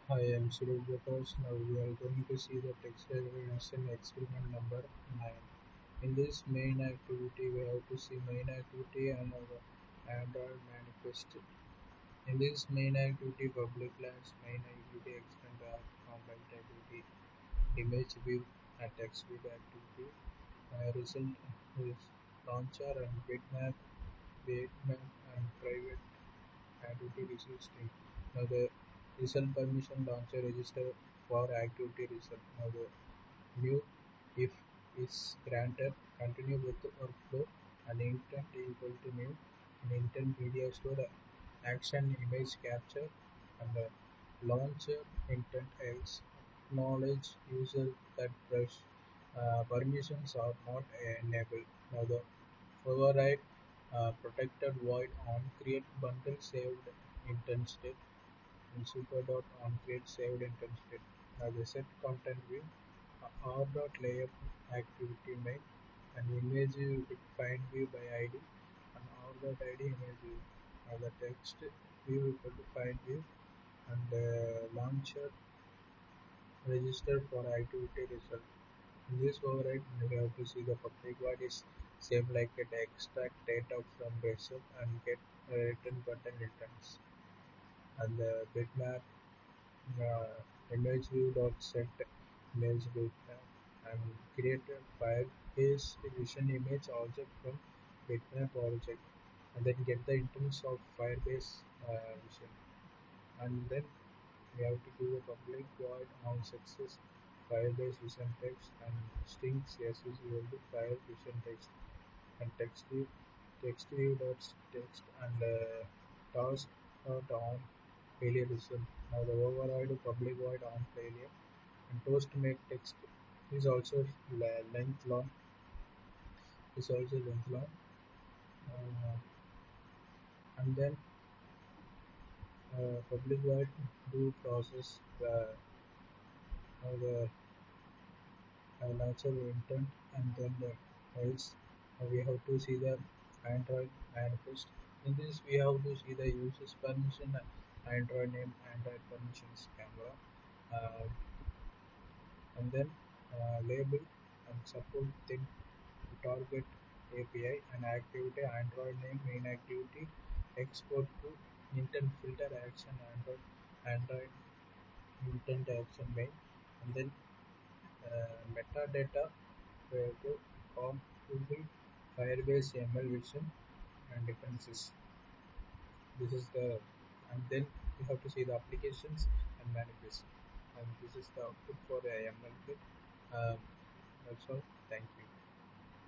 Hi, I'm Suresh Prakash. Now we are going to see the text recognition experiment number 9. In this main activity, we have to see main activity and our Android manifest. In this main activity, public class main activity extend are combined activity, image view and text view activity. Result is launcher and bitmap and private activity result string. Now the result permission launcher register for activity result. Now the new if is granted, continue with the workflow and intent equal to new and intent media store action image capture and launcher intent else acknowledge user that brush permissions are not enabled. Now the override protected void on create bundle saved intent state and super dot on create saved intent state. Now the set content view r dot layer activity main and image view find view by id and r dot id image view. Now the text view equal to find view and launcher register for activity result. In this override, we have to see the public void is same like it extract data from result and get return button returns. And the bitmap image view dot set image bitmap and create a Firebase vision image object from bitmap object and then get the intents of Firebase vision and then we have to do a public void on success Firebase vision text and strings yes is equal to fire vision text and text view dot text and task dot on failure result. Now the override public void on failure and toast make text is also length long uh, and then public void do process the launcher intent and then the else we have to see the Android manifest. In this we have to see the user's permission, Android name, Android permissions camera, uh, and then label and support thing target API and activity Android name main activity export to intent filter action Android intent action main and then metadata to form Google Firebase ML Vision and differences. This is the and then you have to see the applications and manifest. And this is the output for the ML kit. Um, that's all. Thank you.